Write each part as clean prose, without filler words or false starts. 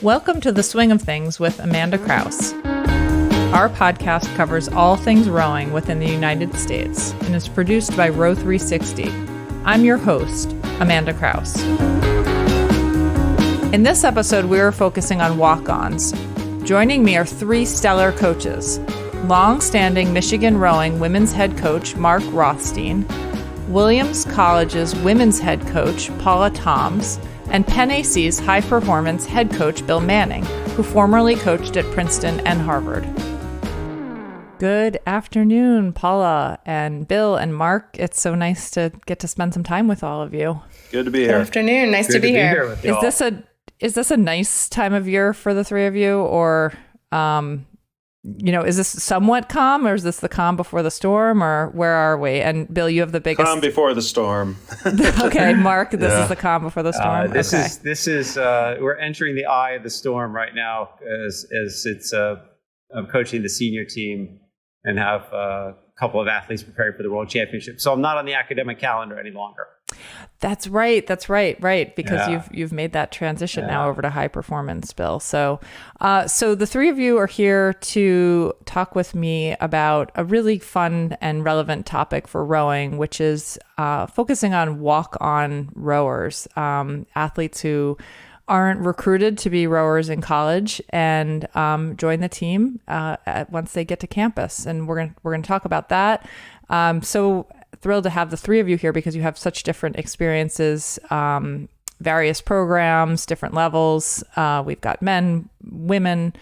Welcome to The Swing of Things with Amanda Kraus. Our podcast covers all things rowing within the United States and is produced by Row 360. I'm your host, Amanda Kraus. In this episode, we are focusing on walk-ons. Joining me are three stellar coaches: longstanding Michigan rowing women's head coach Mark Rothstein, Williams College's women's head coach Paula Thoms, and Penn A.C.'s high-performance head coach Bill Manning, who formerly coached at Princeton and Harvard. Good afternoon, Paula and Bill and Mark. It's so nice to get to spend some time with all of you. Good to be here. Good afternoon. Nice to be here. With y'all. Is this a nice time of year for the three of you, or is this somewhat calm, or is this the calm before the storm, or where are we? And Bill, you have the biggest calm before the storm. Okay, Mark, this is the calm before the storm. This is we're entering the eye of the storm right now as it's I'm coaching the senior team and have a couple of athletes preparing for the World Championship. So I'm not on the academic calendar any longer. That's right. Because you've made that transition now over to high performance, Bill. So the three of you are here to talk with me about a really fun and relevant topic for rowing, which is focusing on walk-on rowers, athletes who aren't recruited to be rowers in college and join the team once they get to campus. And we're gonna talk about that. So thrilled to have the three of you here because you have such different experiences, various programs, different levels. We've got men, women,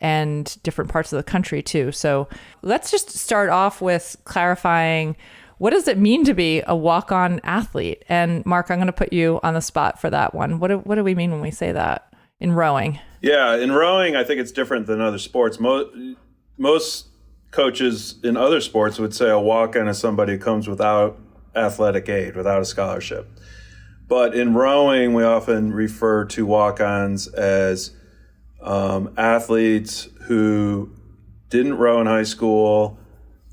and different parts of the country too. So let's just start off with clarifying, what does it mean to be a walk-on athlete? And Mark, I'm going to put you on the spot for that one. What do we mean when we say that in rowing? Yeah, in rowing, I think it's different than other sports. Most coaches in other sports would say a walk-on is somebody who comes without athletic aid, without a scholarship. But in rowing, we often refer to walk-ons as athletes who didn't row in high school,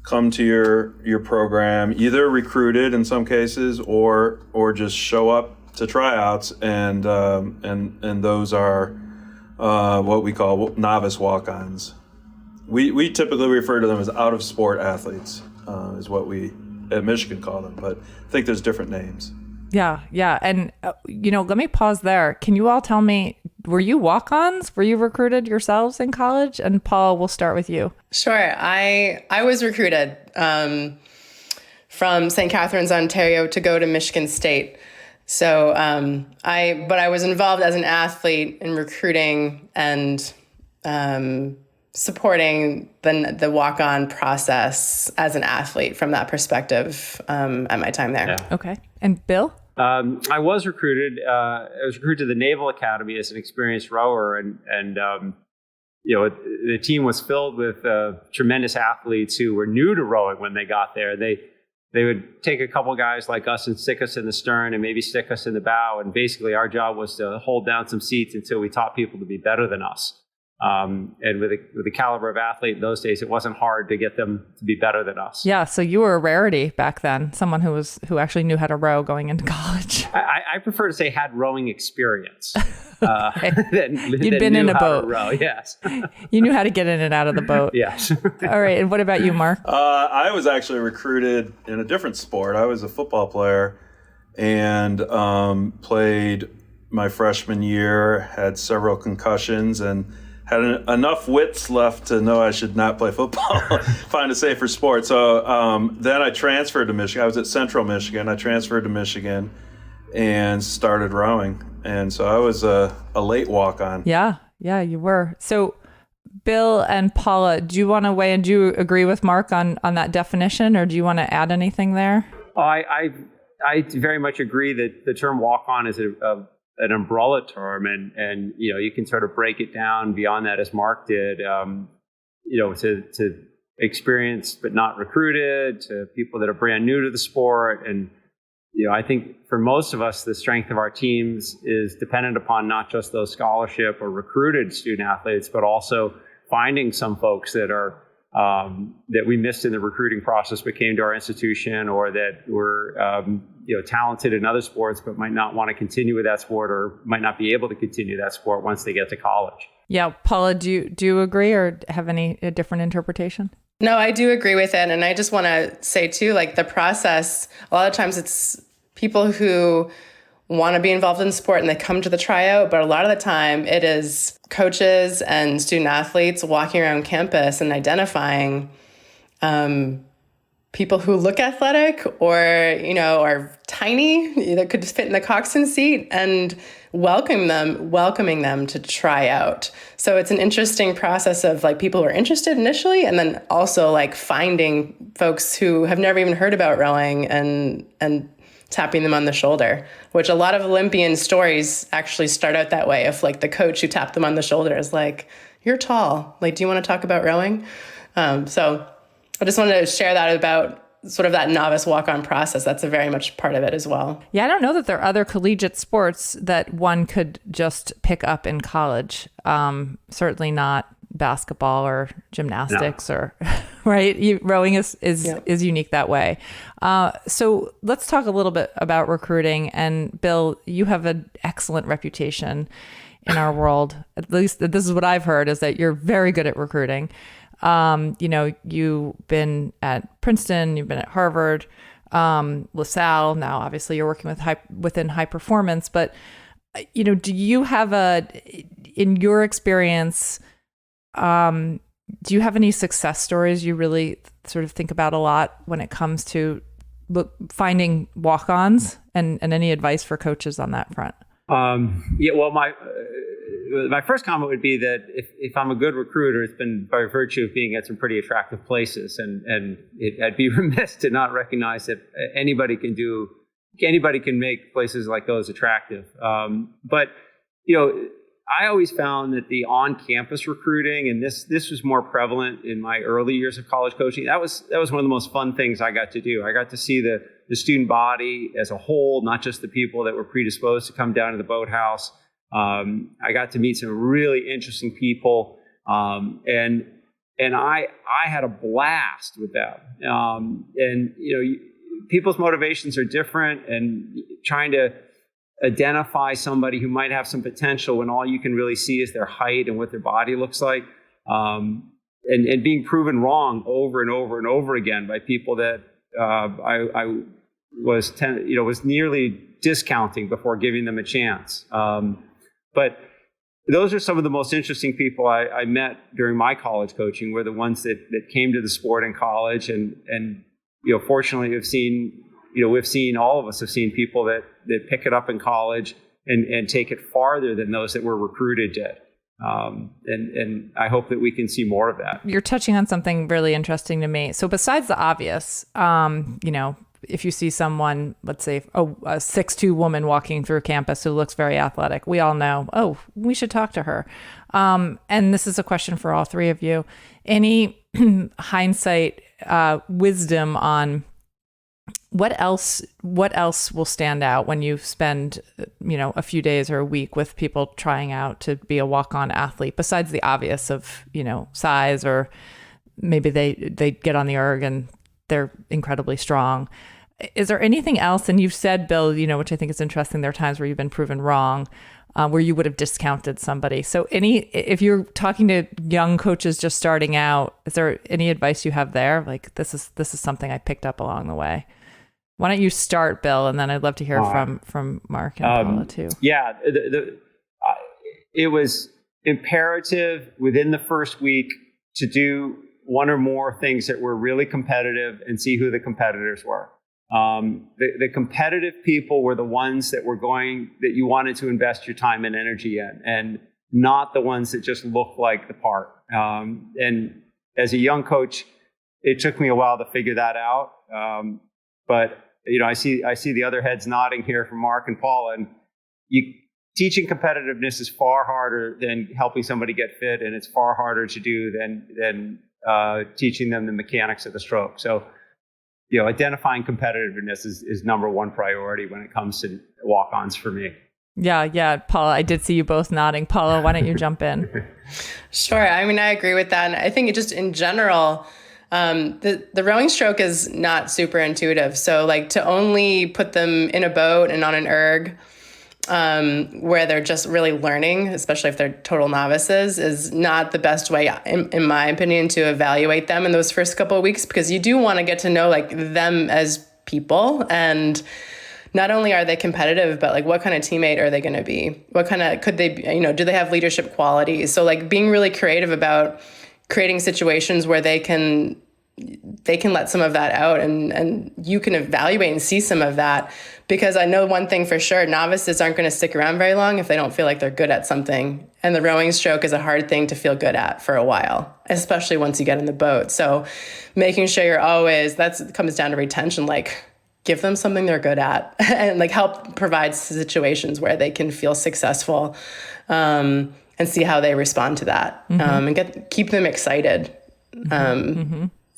come to your program, either recruited in some cases or just show up to tryouts, and those are what we call novice walk-ons. We typically refer to them as out-of-sport athletes, is what we at Michigan call them, but I think there's different names. Yeah. And, let me pause there. Can you all tell me, were you walk-ons? Were you recruited yourselves in college? And Paul, we'll start with you. Sure. I was recruited from St. Catharines, Ontario to go to Michigan State. So I was involved as an athlete in recruiting and supporting the walk-on process as an athlete from that perspective at my time there. Yeah. Okay. And Bill? I was recruited. I was recruited to the Naval Academy as an experienced rower, and the team was filled with tremendous athletes who were new to rowing when they got there. They would take a couple guys like us and stick us in the stern and maybe stick us in the bow, and basically our job was to hold down some seats until we taught people to be better than us. And with the caliber of athlete in those days, it wasn't hard to get them to be better than us. Yeah, so you were a rarity back then, someone who actually knew how to row going into college. I prefer to say had rowing experience. You'd been in a boat. Row, yes. You knew how to get in and out of the boat. Yes. All right, and what about you, Mark? I was actually recruited in a different sport. I was a football player and played my freshman year, had several concussions, and had enough wits left to know I should not play football, find a safer sport. So then I transferred to Michigan. I was at Central Michigan. I transferred to Michigan and started rowing. And so I was a late walk-on. Yeah, you were. So Bill and Paula, do you want to weigh in? Do you agree with Mark on that definition, or do you want to add anything there? I very much agree that the term walk-on is an umbrella term, and you can sort of break it down beyond that, as Mark did, to experienced but not recruited, to people that are brand new to the sport. And I think for most of us, the strength of our teams is dependent upon not just those scholarship or recruited student athletes, but also finding some folks that are that we missed in the recruiting process but came to our institution, or that were talented in other sports, but might not want to continue with that sport or might not be able to continue that sport once they get to college. Yeah. Paula, do you agree or have a different interpretation? No, I do agree with it. And I just want to say too, like the process, a lot of times it's people who want to be involved in sport and they come to the tryout, but a lot of the time it is coaches and student athletes walking around campus and identifying people who look athletic or, are tiny, that could fit in the coxswain seat, and welcoming them to try out. So it's an interesting process of like people who are interested initially, and then also like finding folks who have never even heard about rowing and tapping them on the shoulder, which a lot of Olympian stories actually start out that way. If like the coach who tapped them on the shoulder is like, "You're tall. Like, do you want to talk about rowing?" So I just wanted to share that about sort of that novice walk-on process. That's a very much part of it as well. Yeah, I don't know that there are other collegiate sports that one could just pick up in college. Certainly not basketball or gymnastics or right. Rowing is unique that way. So let's talk a little bit about recruiting. And Bill, you have an excellent reputation in our world. At least this is what I've heard, is that you're very good at recruiting. You've been at Princeton, you've been at Harvard, LaSalle. Now, obviously, you're working within high performance. But do you have in your experience, do you have any success stories you really sort of think about a lot when it comes to finding walk-ons, and any advice for coaches on that front? Well, my first comment would be that if I'm a good recruiter, it's been by virtue of being at some pretty attractive places, and I'd be remiss to not recognize that anybody can make places like those attractive. But I always found that the on-campus recruiting, and this was more prevalent in my early years of college coaching, that was one of the most fun things I got to do. I got to see the student body as a whole, not just the people that were predisposed to come down to the boathouse. I got to meet some really interesting people, and I had a blast with them. People's motivations are different, and trying to identify somebody who might have some potential when all you can really see is their height and what their body looks like, and being proven wrong over and over and over again by people that I was nearly discounting before giving them a chance. But those are some of the most interesting people I met during my college coaching, were the ones that came to the sport in college, and fortunately all of us have seen people that pick it up in college and take it farther than those that were recruited did. And I hope that we can see more of that. You're touching on something really interesting to me. So besides the obvious, if you see someone, let's say a 6'2" woman walking through campus who looks very athletic, we all know, oh, we should talk to her. And this is a question for all three of you. Any hindsight wisdom on what else will stand out when you spend, a few days or a week with people trying out to be a walk-on athlete, besides the obvious of, size, or maybe they get on the erg and they're incredibly strong. Is there anything else? And you've said, Bill, which I think is interesting, there are times where you've been proven wrong, where you would have discounted somebody. So if you're talking to young coaches just starting out, is there any advice you have there? Like, this is something I picked up along the way. Why don't you start, Bill, and then I'd love to hear from Mark and Paula too. Yeah, it was imperative within the first week to do one or more things that were really competitive and see who the competitors were. The competitive people were the ones that you wanted to invest your time and energy in, and not the ones that just looked like the part. And as a young coach, it took me a while to figure that out. But I see the other heads nodding here from Mark and Paula, and teaching competitiveness is far harder than helping somebody get fit, and it's far harder to do than teaching them the mechanics of the stroke. So, identifying competitiveness is number one priority when it comes to walk-ons for me. Yeah, Paula, I did see you both nodding. Paula, why don't you jump in? Sure. I mean, I agree with that. And I think just in general, The rowing stroke is not super intuitive. So like to only put them in a boat and on an erg, where they're just really learning, especially if they're total novices, is not the best way, in my opinion, to evaluate them in those first couple of weeks, because you do want to get to know like them as people, and not only are they competitive, but like what kind of teammate are they going to be? What kind of, could they be, do they have leadership qualities? So like being really creative about creating situations where they can let some of that out, and you can evaluate and see some of that. Because I know one thing for sure, novices aren't going to stick around very long if they don't feel like they're good at something. And the rowing stroke is a hard thing to feel good at for a while, especially once you get in the boat. So making sure you're always, that comes down to retention, like give them something they're good at and like help provide situations where they can feel successful, and see how they respond to that, and keep them excited.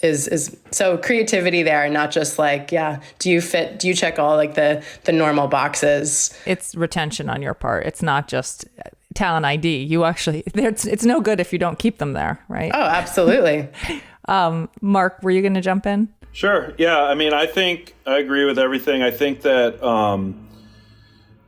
Is so creativity there, not just like, do you check all like the normal boxes? It's retention on your part. It's not just talent ID. You actually, it's no good if you don't keep them there, right? Oh, absolutely. Mark, were you going to jump in? Sure. Yeah. I mean, I think I agree with everything. I think that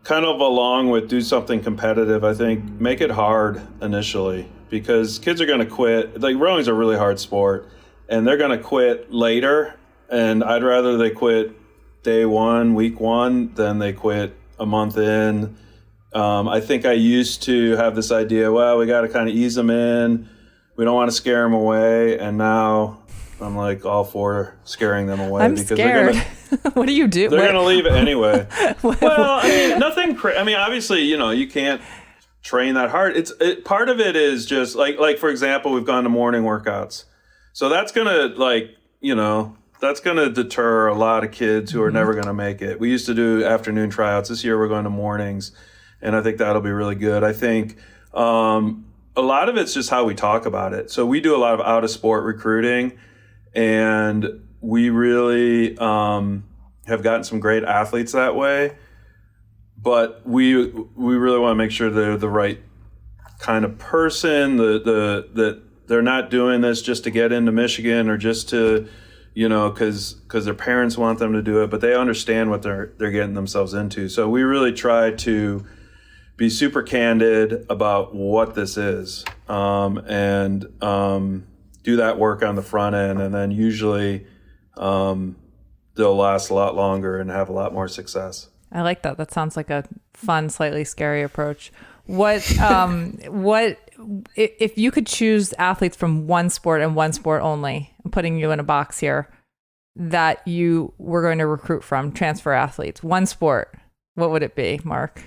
kind of along with do something competitive, I think make it hard initially, because kids are going to quit. Like rowing's a really hard sport. And they're going to quit later, and I'd rather they quit day one, week one, than they quit a month in. I think I used to have this idea, well, we got to kind of ease them in. We don't want to scare them away. And now I'm like all for scaring them away. I'm because scared. What do you do? They're going to leave it anyway. Well, I mean, nothing. I mean, obviously, you can't train that hard. Part of it is just like for example, we've gone to morning workouts. So that's going to that's going to deter a lot of kids who are never going to make it. We used to do afternoon tryouts. This year we're going to mornings, and I think that'll be really good. I think a lot of it's just how we talk about it. So we do a lot of out-of-sport recruiting, and we really have gotten some great athletes that way. But we really want to make sure they're the right kind of person, that they're not doing this just to get into Michigan or just to, because their parents want them to do it, but they understand what they're getting themselves into. So we really try to be super candid about what this is, and do that work on the front end, and then usually they'll last a lot longer and have a lot more success. I like that. That sounds like a fun, slightly scary approach. What if you could choose athletes from one sport and one sport only, I'm putting you in a box here, that you were going to recruit from, transfer athletes, one sport, what would it be, Mark?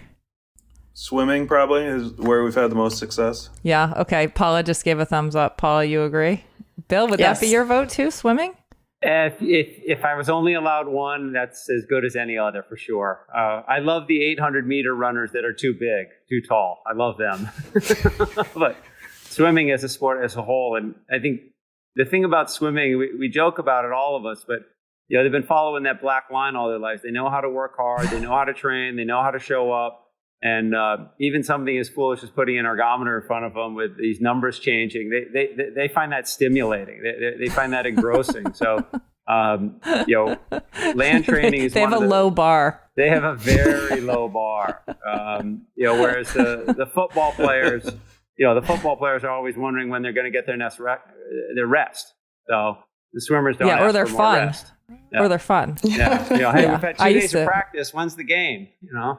Swimming probably is where we've had the most success. Yeah. Okay. Paula just gave a thumbs up. Paula, you agree? Bill, would Yes. that be your vote too? Swimming? If I was only allowed one, that's as good as any other for sure. I love the 800-meter runners that are too big, too tall. I love them. But swimming as a sport as a whole, and I think the thing about swimming, we joke about it, all of us, but they've been following that black line all their lives. They know how to work hard. They know how to train. They know how to show up. And even something as foolish as putting an ergometer in front of them with these numbers changing, they find that stimulating. They find that engrossing. So, land training is they have a low bar. They have a very low bar. Whereas the football players, are always wondering when they're going to get their rest. So the swimmers don't. Or they're fun. Rest. Yeah. Or they're fun. Yeah. Hey, we've had 2 days of practice. When's the game?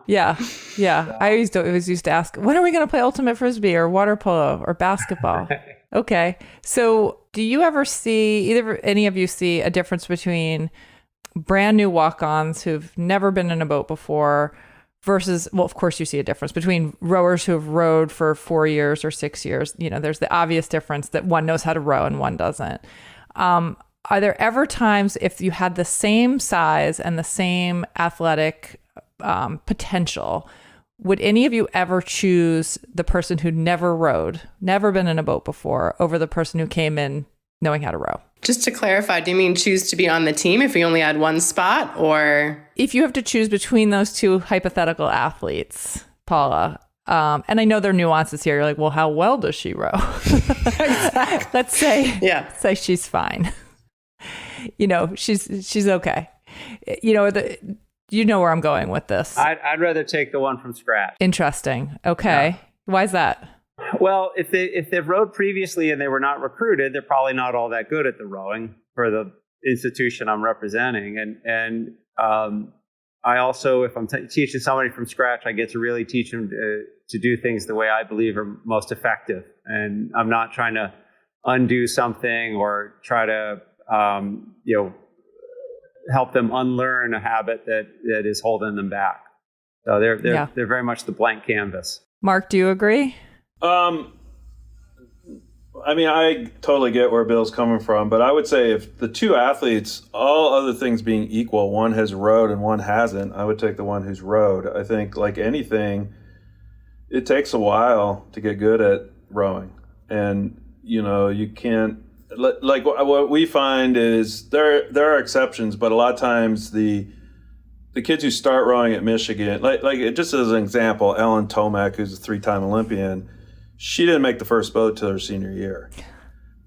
Yeah. So. I used to ask, when are we going to play ultimate frisbee or water polo or basketball? Okay. So do you ever any of you see a difference between brand new walk-ons who've never been in a boat before versus, well, of course you see a difference between rowers who have rowed for 4 years or 6 years. There's the obvious difference that one knows how to row and one doesn't. Are there ever times, if you had the same size and the same athletic potential, would any of you ever choose the person who never rowed, never been in a boat before, over the person who came in knowing how to row? Just to clarify, do you mean choose to be on the team if you only had one spot, or? If you have to choose between those two hypothetical athletes, Paula, and I know there are nuances here. You're like, well, how well does she row? Let's say she's fine. she's okay. You know where I'm going with this. I'd rather take the one from scratch. Interesting. Okay. Yeah. Why is that? Well, if they've rowed previously and they were not recruited, they're probably not all that good at the rowing for the institution I'm representing. And I also, if I'm teaching somebody from scratch, I get to really teach them to do things the way I believe are most effective. And I'm not trying to undo something or try to, help them unlearn a habit that is holding them back. So they're very much the blank canvas. Mark, do you agree? I totally get where Bill's coming from, but I would say if the two athletes, all other things being equal, one has rowed and one hasn't, I would take the one who's rowed. I think, like anything, it takes a while to get good at rowing. And, you can't, like what we find is there are exceptions, but a lot of times the kids who start rowing at Michigan, like just as an example, Ellen Tomac, who's a 3-time Olympian, she didn't make the first boat till her senior year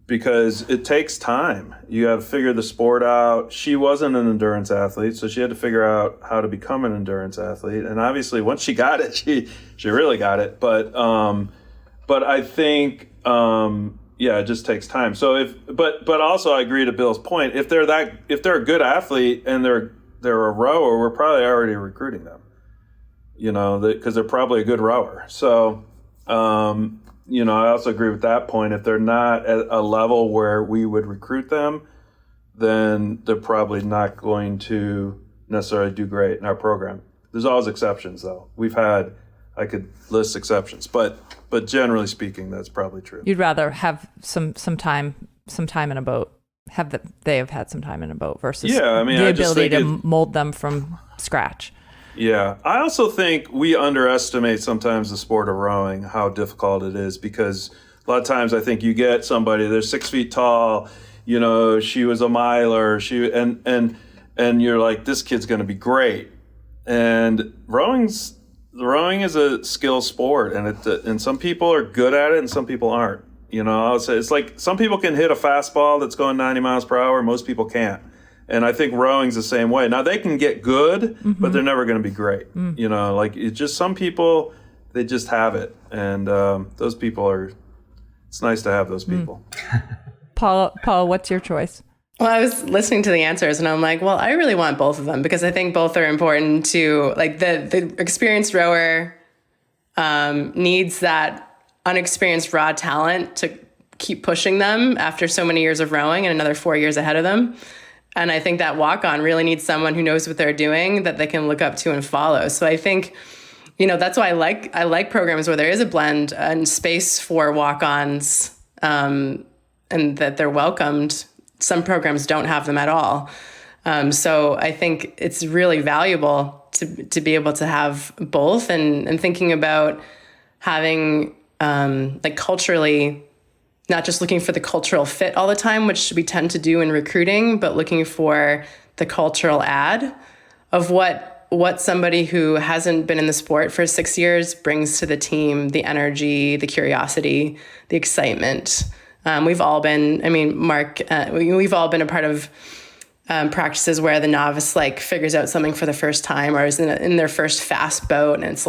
because it takes time. You got to figure the sport out. She wasn't an endurance athlete, so she had to figure out how to become an endurance athlete. And obviously, once she got it, she really got it. But I think it just takes time. So but also I agree to Bill's point. If they're a good athlete and they're a rower, we're probably already recruiting them. Because they're probably a good rower. So. I also agree with that point. If they're not at a level where we would recruit them, then they're probably not going to necessarily do great in our program. There's always exceptions, though. I could list exceptions, but generally speaking, that's probably true. You'd rather have some time in a boat, they have had some time in a boat versus the ability to mold them from scratch. Yeah. I also think we underestimate sometimes the sport of rowing, how difficult it is, because a lot of times I think you get somebody, they're 6 feet tall, she was a miler, and you're like, this kid's going to be great. And rowing is a skill sport, and some people are good at it and some people aren't. I'll say it's like some people can hit a fastball that's going 90 miles per hour, most people can't. And I think rowing's the same way. Now, they can get good, but they're never going to be great. It's just some people, they just have it. And those people it's nice to have those people. Paula, what's your choice? Well, I was listening to the answers and I'm like, well, I really want both of them because I think both are important to, like, the experienced rower needs that unexperienced raw talent to keep pushing them after so many years of rowing and another 4 years ahead of them. And I think that walk-on really needs someone who knows what they're doing that they can look up to and follow. So I think, that's why I like programs where there is a blend and space for walk-ons and that they're welcomed. Some programs don't have them at all. So I think it's really valuable to be able to have both and thinking about having culturally, not just looking for the cultural fit all the time, which we tend to do in recruiting, but looking for the cultural add of what somebody who hasn't been in the sport for 6 years brings to the team, the energy, the curiosity, the excitement. We've all been, Mark, we've all been a part of practices where the novice figures out something for the first time or is in their first fast boat and it's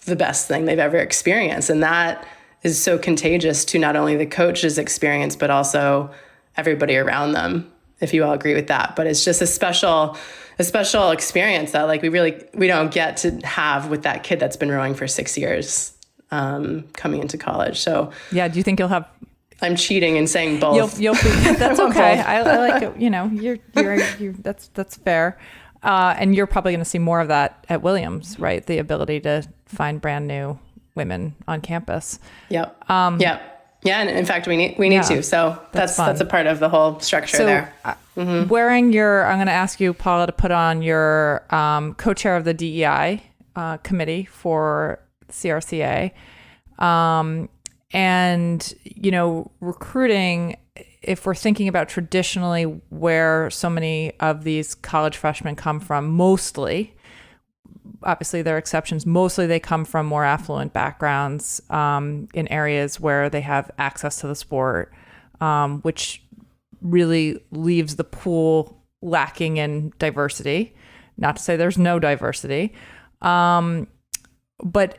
the best thing they've ever experienced. And that is so contagious to not only the coach's experience, but also everybody around them, if you all agree with that. But it's just a special experience that we don't get to have with that kid that's been rowing for 6 years coming into college. So yeah, do you think you'll have? I'm cheating and saying both. You'll that's okay. I like it. You're that's fair. And you're probably going to see more of that at Williams, right? The ability to find brand new women on campus. Yep. Yeah. And in fact, we need to. So that's a part of the whole structure there. Wearing I'm going to ask you, Paula, to put on your co-chair of the DEI committee for CRCA. And, recruiting, if we're thinking about traditionally where so many of these college freshmen come from, mostly, obviously there are exceptions, mostly they come from more affluent backgrounds in areas where they have access to the sport, which really leaves the pool lacking in diversity. Not to say there's no diversity. But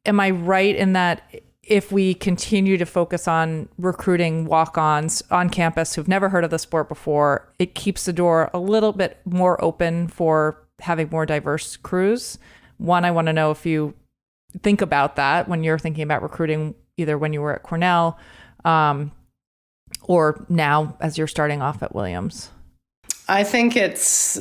am I right in that if we continue to focus on recruiting walk-ons on campus who've never heard of the sport before, it keeps the door a little bit more open for having more diverse crews? One, I want to know if you think about that when you're thinking about recruiting, either when you were at Cornell or now as you're starting off at Williams. I think it's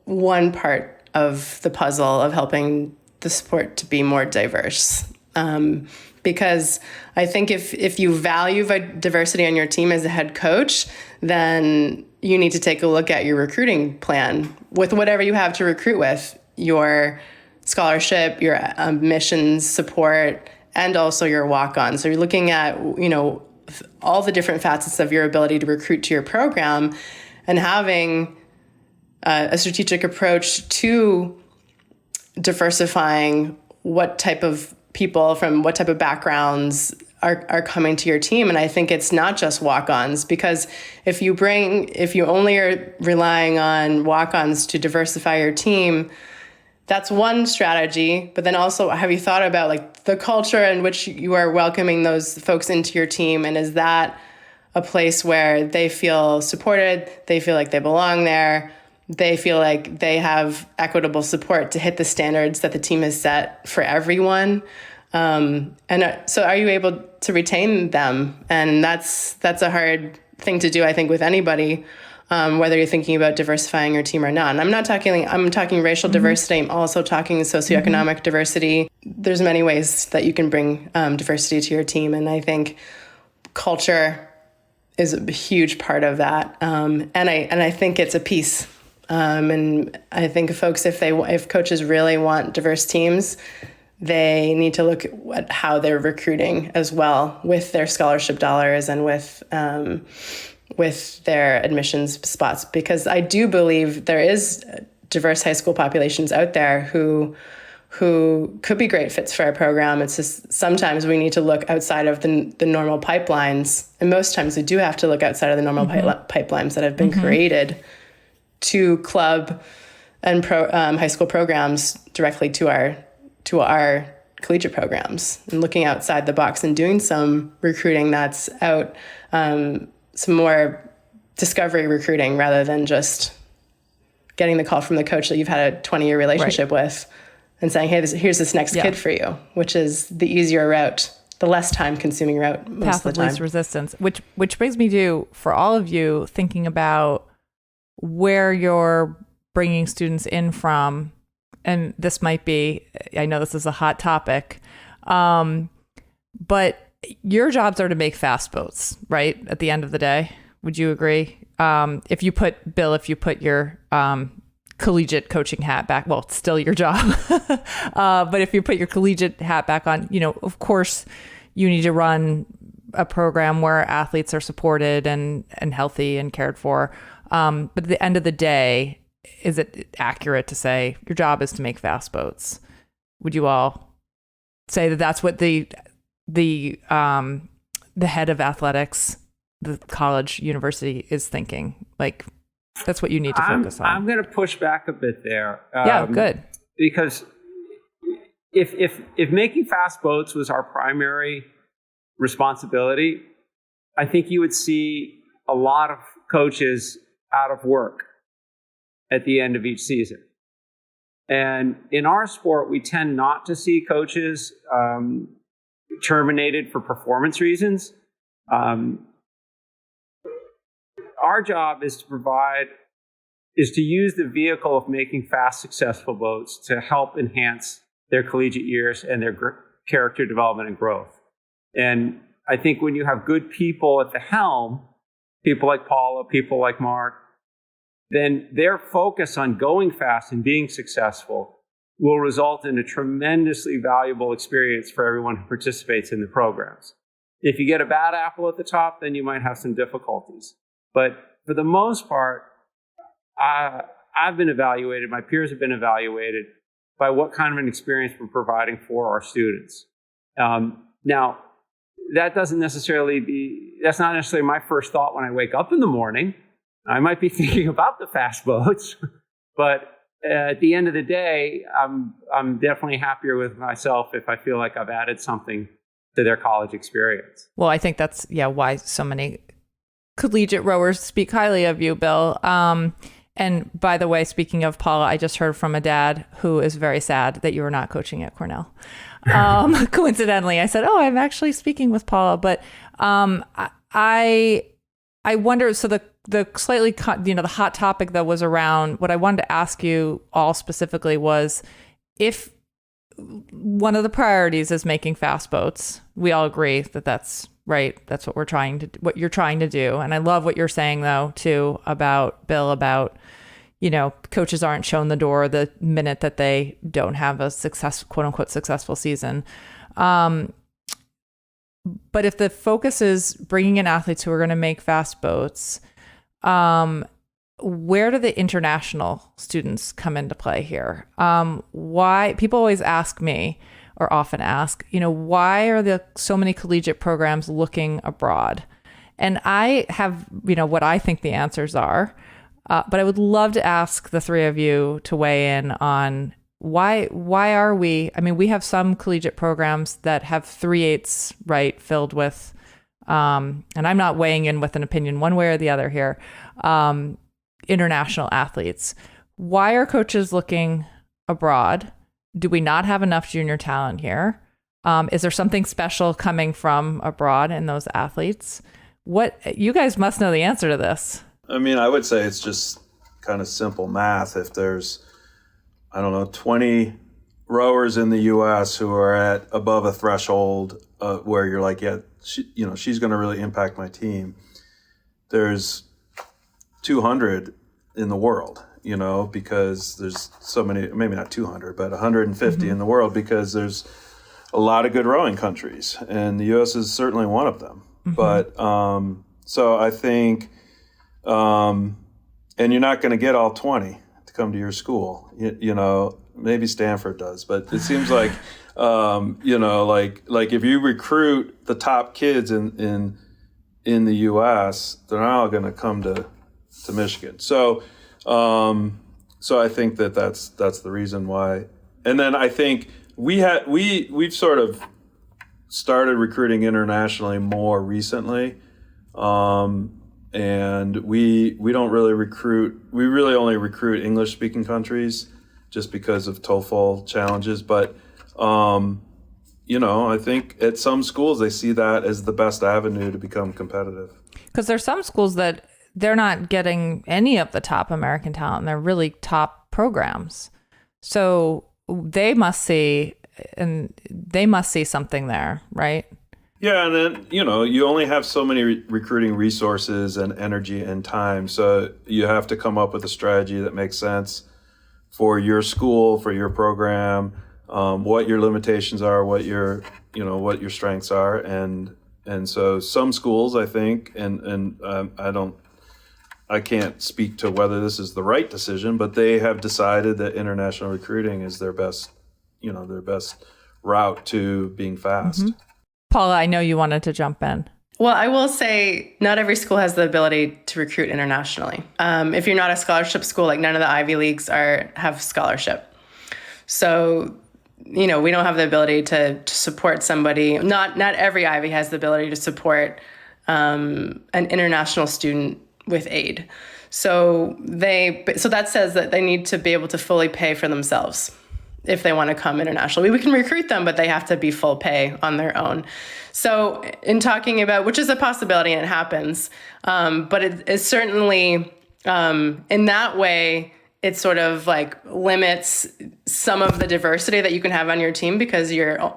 one part of the puzzle of helping the sport to be more diverse. Because I think if you value diversity on your team as a head coach, then you need to take a look at your recruiting plan with whatever you have to recruit with, your scholarship, your admissions support, and also your walk-on. So you're looking at, all the different facets of your ability to recruit to your program and having a strategic approach to diversifying what type of people from what type of backgrounds are coming to your team. And I think it's not just walk-ons, because if you only are relying on walk-ons to diversify your team, that's one strategy. But then also, have you thought about like the culture in which you are welcoming those folks into your team? And is that a place where they feel supported, they feel like they belong there, they feel like they have equitable support to hit the standards that the team has set for everyone? So are you able to retain them? And that's a hard thing to do, I think, with anybody, whether you're thinking about diversifying your team or not. And I'm talking racial diversity. I'm also talking socioeconomic diversity. There's many ways that you can bring diversity to your team. And I think culture is a huge part of that. And I think it's a piece. And I think folks, if coaches really want diverse teams, they need to look at how they're recruiting as well with their scholarship dollars and with their admissions spots, because I do believe there is diverse high school populations out there who could be great fits for our program. It's just sometimes we need to look outside of the normal pipelines, and most times we do have to look outside of the normal pipelines that have been created to club and high school programs directly to our collegiate programs, and looking outside the box and doing some recruiting that's out, some more discovery recruiting rather than just getting the call from the coach that you've had a 20-year relationship with and saying, hey, here's this next kid for you, which is the easier route, the less time-consuming route most path of the of time. least resistance, which brings me to, for all of you, thinking about where you're bringing students in from. And this might be, I know this is a hot topic, but your jobs are to make fast boats, right? At the end of the day, would you agree? If you put your collegiate coaching hat back, well, it's still your job. But if you put your collegiate hat back on, of course, you need to run a program where athletes are supported and healthy and cared for. But at the end of the day, is it accurate to say your job is to make fast boats? Would you all say that that's what the head of athletics, the college, university is thinking? Like, that's what you need to focus on. I'm going to push back a bit there. Yeah, good. Because if making fast boats was our primary responsibility, I think you would see a lot of coaches out of work at the end of each season. And in our sport, we tend not to see coaches terminated for performance reasons. Our job is to use the vehicle of making fast, successful boats to help enhance their collegiate years and their character development and growth. And I think when you have good people at the helm, people like Paula, people like Mark, then their focus on going fast and being successful will result in a tremendously valuable experience for everyone who participates in the programs. If you get a bad apple at the top, then you might have some difficulties. But for the most part, I've been evaluated, my peers have been evaluated by what kind of an experience we're providing for our students. Now, that's not necessarily my first thought when I wake up in the morning. I might be thinking about the fast boats, but at the end of the day, I'm definitely happier with myself if I feel like I've added something to their college experience. Well, I think that's why so many collegiate rowers speak highly of you, Bill. And by the way, speaking of Paula, I just heard from a dad who is very sad that you are not coaching at Cornell. Coincidentally, I said, I'm actually speaking with Paula, but I wonder, so the slightly, the hot topic that was around, what I wanted to ask you all specifically was, if one of the priorities is making fast boats, we all agree that that's right. That's what you're trying to do. And I love what you're saying though, too, about Bill, about, coaches aren't shown the door the minute that they don't have a quote unquote successful season. But if the focus is bringing in athletes who are going to make fast boats, where do the international students come into play here? Why people always ask me, or often ask, why are there so many collegiate programs looking abroad? And I have, what I think the answers are, but I would love to ask the three of you to weigh in on why are we? I mean, we have some collegiate programs that have 3/8, right, filled with, and I'm not weighing in with an opinion one way or the other here, international athletes. Why are coaches looking abroad? Do we not have enough junior talent here? Is there something special coming from abroad in those athletes? You guys must know the answer to this. I mean, I would say it's just kind of simple math. If there's, 20 rowers in the U.S. who are at above a threshold where you're like, she's going to really impact my team. There's 200 in the world, because there's so many, maybe not 200, but 150 in the world, because there's a lot of good rowing countries, and the U.S. is certainly one of them. But so I think, and you're not going to get all 20 to come to your school. Maybe Stanford does, but it seems like, like if you recruit the top kids in the U.S., they're not all going to come to Michigan. So I think that's the reason why. And then I think we've sort of started recruiting internationally more recently. And we don't really recruit. We really only recruit English speaking countries just because of TOEFL challenges. But I think at some schools they see that as the best avenue to become competitive. Because there's some schools that they're not getting any of the top American talent. They're really top programs. So they must see something there, right? Yeah, and then, you only have so many recruiting resources and energy and time. So you have to come up with a strategy that makes sense for your school, for your program, what your limitations are, what your strengths are. And so some schools, I think, and I can't speak to whether this is the right decision, but they have decided that international recruiting is their best route to being fast. Mm-hmm. Paula, I know you wanted to jump in. Well, I will say not every school has the ability to recruit internationally. If you're not a scholarship school, like none of the Ivy Leagues have scholarship. So, we don't have the ability to support somebody. Not every Ivy has the ability to support an international student with aid. So that says that they need to be able to fully pay for themselves if they want to come internationally. We can recruit them, but they have to be full pay on their own. So in talking about, which is a possibility and it happens, but it is certainly, in that way, it sort of like limits some of the diversity that you can have on your team, because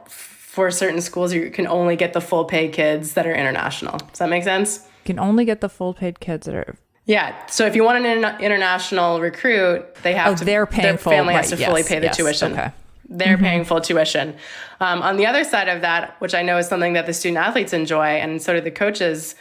for certain schools, you can only get the full pay kids that are international. Does that make sense? You can only get the full paid kids that are... Yeah. So if you want an international recruit, they have to. They're paying their family has to fully pay the tuition. Okay. They're paying full tuition. On the other side of that, which I know is something that the student athletes enjoy, and so do the coaches,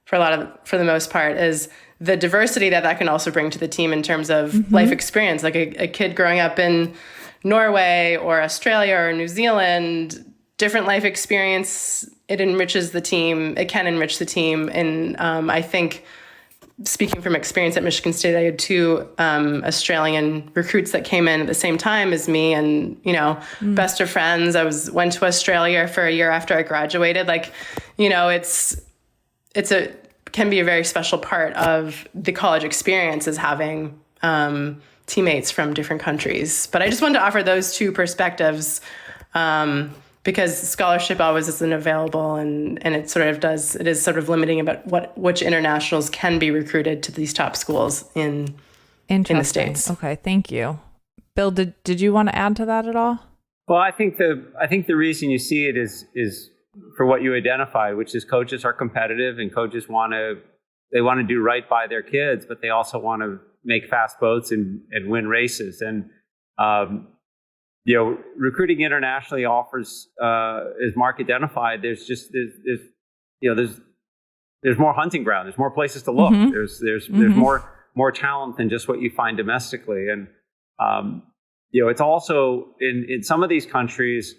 for the most part, is the diversity that can also bring to the team in terms of life experience. Like a kid growing up in Norway or Australia or New Zealand different life experience. It enriches the team. It can enrich the team. And I think, speaking from experience at Michigan State, I had 2 Australian recruits that came in at the same time as me, and best of friends. Went to Australia for a year after I graduated. Like, can be a very special part of the college experience, is having teammates from different countries. But I just wanted to offer those 2 perspectives, because scholarship always isn't available, and it is sort of limiting about which internationals can be recruited to these top schools in the States. Okay, thank you. Bill, did you want to add to that at all? Well, I think the reason you see it is for what you identify, which is coaches are competitive, and coaches want to do right by their kids, but they also want to make fast boats and win races. And recruiting internationally offers, as Mark identified, there's more hunting ground. There's more places to look. Mm-hmm. There's more talent than just what you find domestically. And it's also in some of these countries,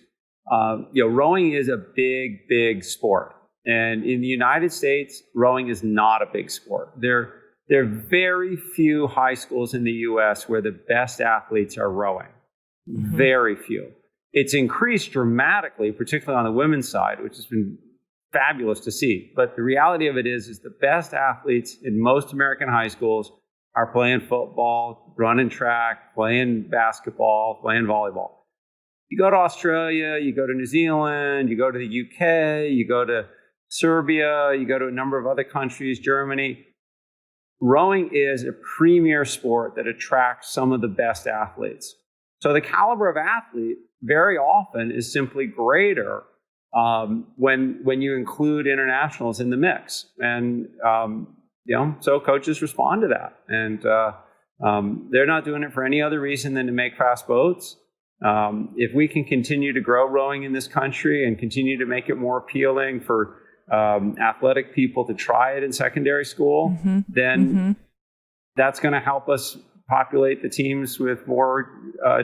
rowing is a big sport. And in the United States, rowing is not a big sport. There are very few high schools in the U.S. where the best athletes are rowing. Mm-hmm. Very few. It's increased dramatically, particularly on the women's side, which has been fabulous to see. But the reality of it is the best athletes in most American high schools are playing football, running track, playing basketball, playing volleyball. You go to Australia, you go to New Zealand, you go to the UK, you go to Serbia, you go to a number of other countries, Germany. Rowing is a premier sport that attracts some of the best athletes. So the caliber of athlete very often is simply greater when you include internationals in the mix. And, so coaches respond to that. And they're not doing it for any other reason than to make fast boats. If we can continue to grow rowing in this country and continue to make it more appealing for athletic people to try it in secondary school, then that's going to help us populate the teams with more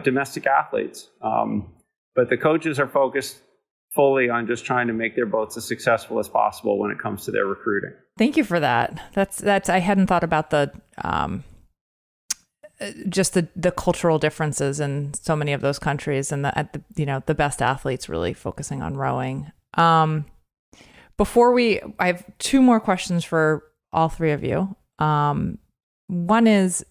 domestic athletes. But the coaches are focused fully on just trying to make their boats as successful as possible when it comes to their recruiting. Thank you for that. That's I hadn't thought about the just the cultural differences in so many of those countries, and the best athletes really focusing on rowing. I have 2 more questions for all 3 of you. One is,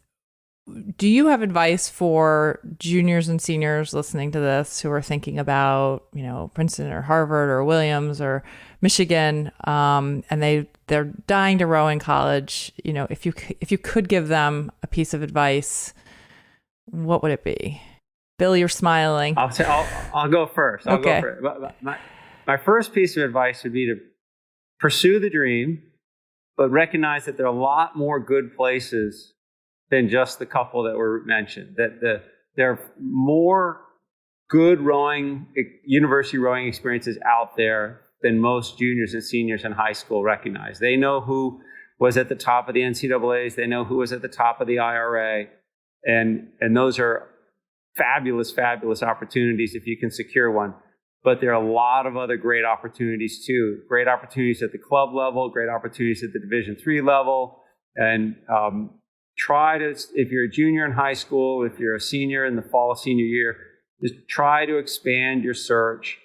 do you have advice for juniors and seniors listening to this who are thinking about, Princeton or Harvard or Williams or Michigan, and they're dying to row in college? If you could give them a piece of advice, what would it be? Bill, you're smiling. I'll go first. Okay. My first piece of advice would be to pursue the dream, but recognize that there are a lot more good places than just the couple that were mentioned. That there are more good university rowing experiences out there than most juniors and seniors in high school recognize. They know who was at the top of the NCAAs. They know who was at the top of the IRA. And those are fabulous opportunities if you can secure one. But there are a lot of other great opportunities too. Great opportunities at the club level, great opportunities at the Division III level. And try to, if you're a junior in high school, if you're a senior in the fall of senior year, just try to expand your search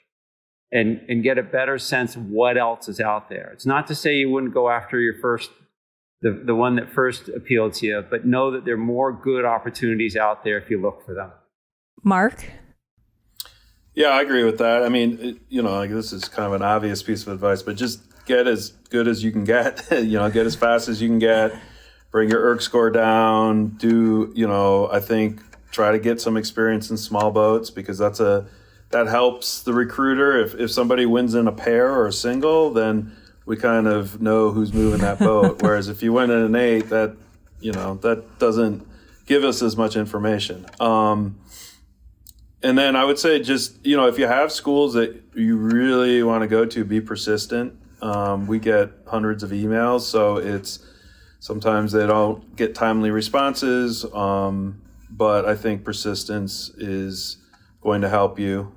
and get a better sense of what else is out there. It's not to say you wouldn't go after your the one that first appealed to you, but know that there are more good opportunities out there if you look for them. Mark? Yeah, I agree with that. I mean, this is kind of an obvious piece of advice, but just get as good as you can get, get as fast as you can get. Bring your ERG score down, I think try to get some experience in small boats, because that helps the recruiter. If somebody wins in a pair or a single, then we kind of know who's moving that boat. Whereas if you win in an 8, that doesn't give us as much information. And then I would say just, if you have schools that you really want to go to, be persistent. We get hundreds of emails, so sometimes they don't get timely responses, but I think persistence is going to help you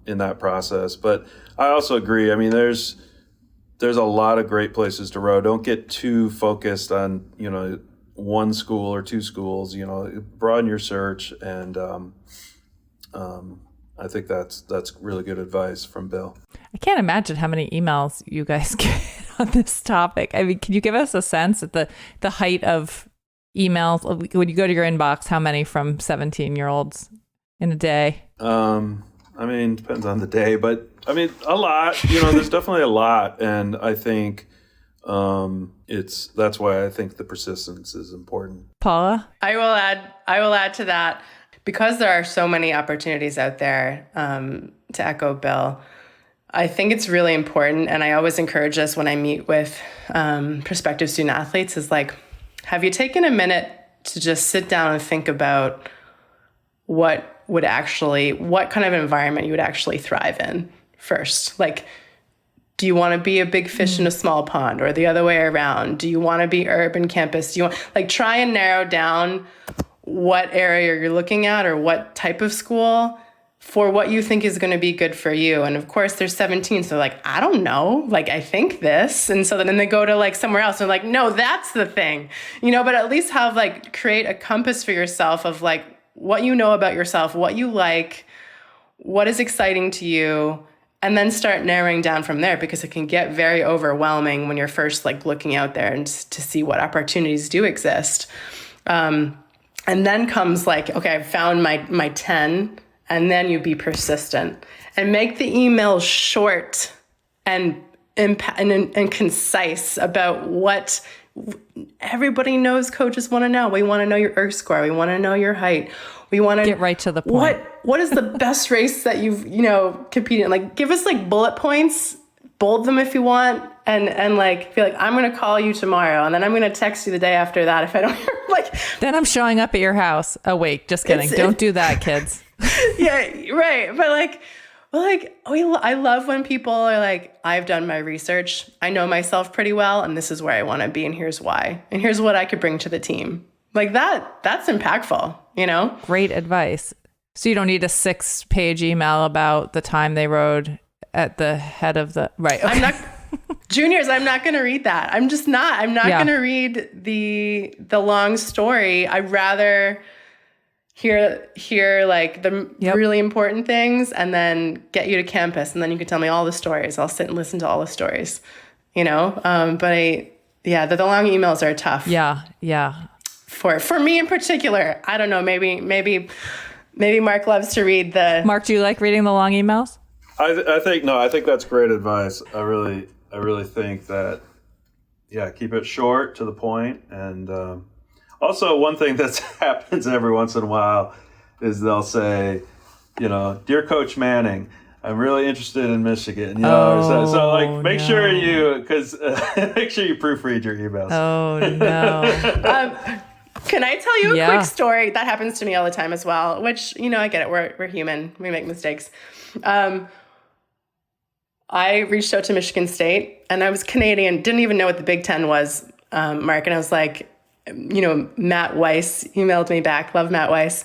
in that process. But I also agree. I mean, there's a lot of great places to row. Don't get too focused on, one school or two schools. Broaden your search, and I think that's really good advice from Bill. I can't imagine how many emails you guys get on this topic. I mean, can you give us a sense at the height of emails when you go to your inbox? How many from 17-year-olds in a day? I mean, depends on the day, but I mean, a lot. There's definitely a lot, and I think that's why I think the persistence is important. Paula? I will add to that, because there are so many opportunities out there, to echo Bill. I think it's really important, and I always encourage this when I meet with prospective student athletes, is like, have you taken a minute to just sit down and think about what kind of environment you would actually thrive in first? Like, do you want to be a big fish in a small pond, or the other way around? Do you want to be urban campus? Do you want, try and narrow down what area you're looking at, or what type of school, for what you think is going to be good for you. And of course, they're 17, so I don't know, I think this. And so then they go to somewhere else and no, that's the thing, but at least have create a compass for yourself of what you know about yourself, what you like, what is exciting to you, and then start narrowing down from there, because it can get very overwhelming when you're first looking out there and to see what opportunities do exist. And then comes okay, I've found my 10, and then you be persistent and make the email short and concise about what everybody knows coaches want to know. We want to know your ERG score. We want to know your height. We want to get right to the point. What is the best race that you've, competed in? Give us bullet points, bold them if you want, and be I'm going to call you tomorrow, and then I'm going to text you the day after that if I don't hear, Then I'm showing up at your house. Oh, wait, just kidding. Don't do that, kids. Yeah, right. But I love when people are I've done my research. I know myself pretty well, and this is where I want to be, and here's why. And here's what I could bring to the team. That's impactful, Great advice. So you don't need a 6-page email about the time they rode at the head of the... Right. Okay. Juniors, I'm not going to read that. I'm just not. I'm not going to read the long story. I'd rather hear the really important things, and then get you to campus, and then you can tell me all the stories. I'll sit and listen to all the stories, the long emails are tough. Yeah. For me in particular, I don't know, maybe Mark loves to read the... Mark, do you like reading the long emails? I think that's great advice. I really think that, keep it short, to the point. And also, one thing that happens every once in a while is they'll say, dear Coach Manning, I'm really interested in Michigan. Make sure you proofread your emails. Oh no. Can I tell you a quick story that happens to me all the time as well? Which, I get it. We're human. We make mistakes. I reached out to Michigan State, and I was Canadian, didn't even know what the Big Ten was, Mark. And I was Matt Weiss emailed me back. Love Matt Weiss.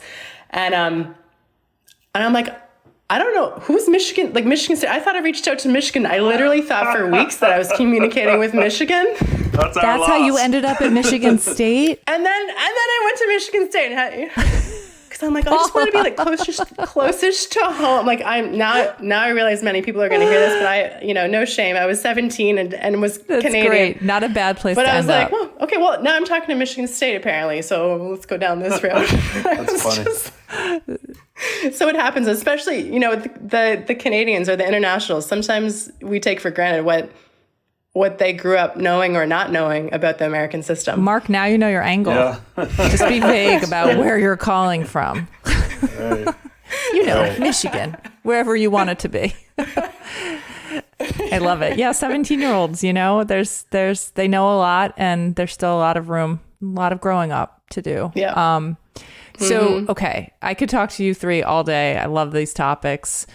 And I'm I don't know, who's Michigan? Michigan State. I thought I reached out to Michigan. I literally thought for weeks that I was communicating with Michigan. That's how you ended up at Michigan State? And then I went to Michigan State. Because I'm I just want to be closest to home. Now I realize many people are going to hear this, but I, no shame. I was 17 and was That's Canadian. Great. Not a bad place to end up. Well, okay, well, now I'm talking to Michigan State apparently, so let's go down this road. That's funny. So it happens, especially, the Canadians or the internationals. Sometimes we take for granted what they grew up knowing or not knowing about the American system. Mark, now you know your angle. Yeah. Just be vague about where you're calling from. Right. Michigan, wherever you want it to be. I love it. Yeah, 17-year-olds, they know a lot, and there's still a lot of room, a lot of growing up to do. Yeah. Okay, I could talk to you three all day. I love these topics.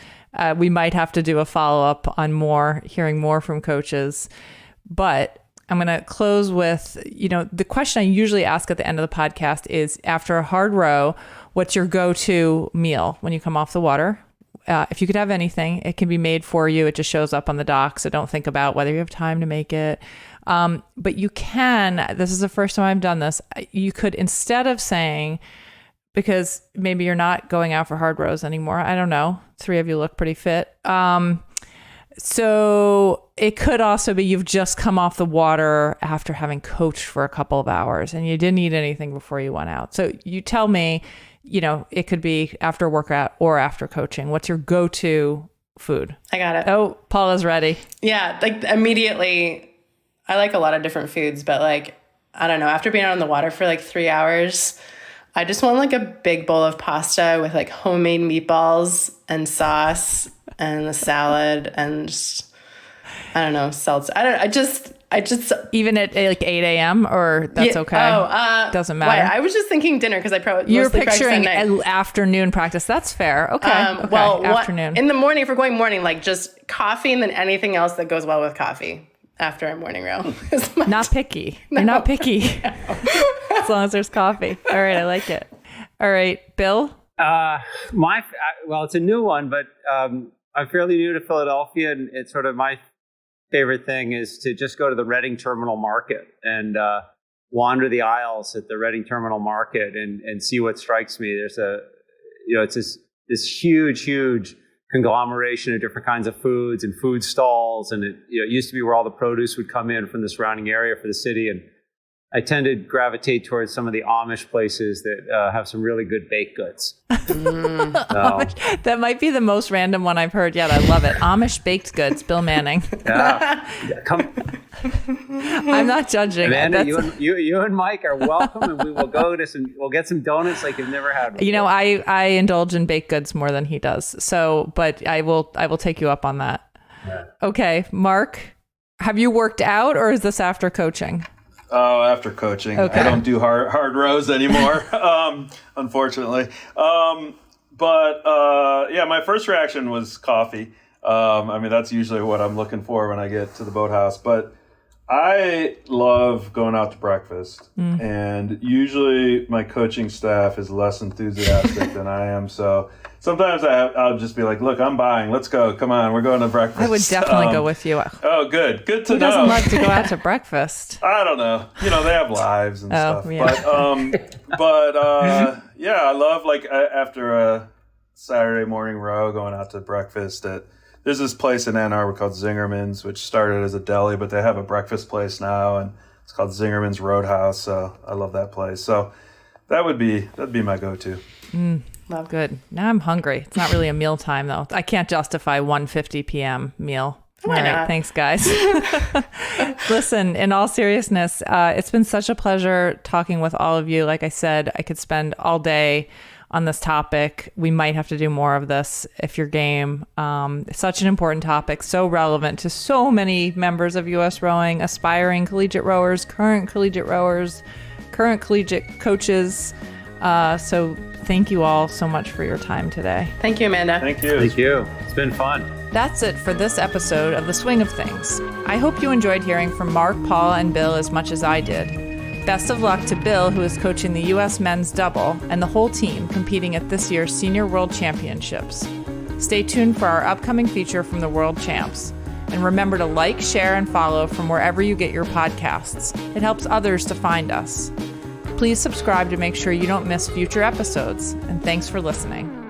We might have to do a follow-up on hearing more from coaches. But I'm going to close with, the question I usually ask at the end of the podcast is, after a hard row, what's your go-to meal when you come off the water? If you could have anything, it can be made for you. It just shows up on the dock. So don't think about whether you have time to make it. But you can, this is the first time I've done this. You could, instead of saying, because maybe you're not going out for hard rows anymore. I don't know. 3 of you look pretty fit. So it could also be you've just come off the water after having coached for a couple of hours and you didn't eat anything before you went out. So you tell me, it could be after a workout or after coaching. What's your go-to food? I got it. Oh, Paula's ready. Yeah, like immediately, I like a lot of different foods, but like, I don't know, after being out on the water for like 3 hours, I just want like a big bowl of pasta with like homemade meatballs and sauce and a salad and just, I don't know, salsa. I just even at like 8 a.m. or that's okay. Doesn't matter. I was just thinking dinner because I probably you're picturing afternoon practice. That's fair. Okay. Afternoon. In the morning, if we're going morning, like just coffee and then anything else that goes well with coffee after a morning row. Not picky. No. You're not picky. No. As long as there's coffee. All right, I like it. All right, Bill. It's a new one, but I'm fairly new to Philadelphia, and it's sort of my favorite thing is to just go to the Reading Terminal Market and wander the aisles at the Reading Terminal Market and see what strikes me. There's it's this huge conglomeration of different kinds of foods and food stalls, and it used to be where all the produce would come in from the surrounding area for the city. And I tend to gravitate towards some of the Amish places that have some really good baked goods. That might be the most random one I've heard yet. I love it. Amish baked goods, Bill Manning. Come. I'm not judging. Amanda, you and Mike are welcome, and we will go to we'll get some donuts like you've never had before. I indulge in baked goods more than he does. So, but I will take you up on that. Yeah. Okay, Mark, have you worked out or is this after coaching? Oh, after coaching. Okay. I don't do hard rows anymore, unfortunately. My first reaction was coffee. That's usually what I'm looking for when I get to the boathouse. But I love going out to breakfast. And usually my coaching staff is less enthusiastic than I am. So sometimes I'll just be like, look, I'm buying. Let's go. Come on. We're going to breakfast. I would definitely go with you. Oh, good. Good to know. Who doesn't love to go out to breakfast? I don't know. They have lives and stuff. Yeah. I love after a Saturday morning row going out to breakfast there's this place in Ann Arbor called Zingerman's, which started as a deli, but they have a breakfast place now, and it's called Zingerman's Roadhouse. So I love that place. So that'd be my go-to. Love. Good. Now I'm hungry. It's not really a meal time though. I can't justify 1:50 p.m. meal. Why not? Thanks, guys. Listen, in all seriousness, it's been such a pleasure talking with all of you. Like I said, I could spend all day on this topic. We might have to do more of this if you're game. Such an important topic, so relevant to so many members of U.S. rowing, aspiring collegiate rowers, current collegiate coaches. So thank you all so much for your time today. Thank you, Amanda. Thank you. Thank you. It's been fun. That's it for this episode of The Swing of Things. I hope you enjoyed hearing from Mark, Paula, and Bill as much as I did. Best of luck to Bill, who is coaching the U.S. men's double, and the whole team competing at this year's Senior World Championships. Stay tuned for our upcoming feature from the World Champs. And remember to like, share, and follow from wherever you get your podcasts. It helps others to find us. Please subscribe to make sure you don't miss future episodes. And thanks for listening.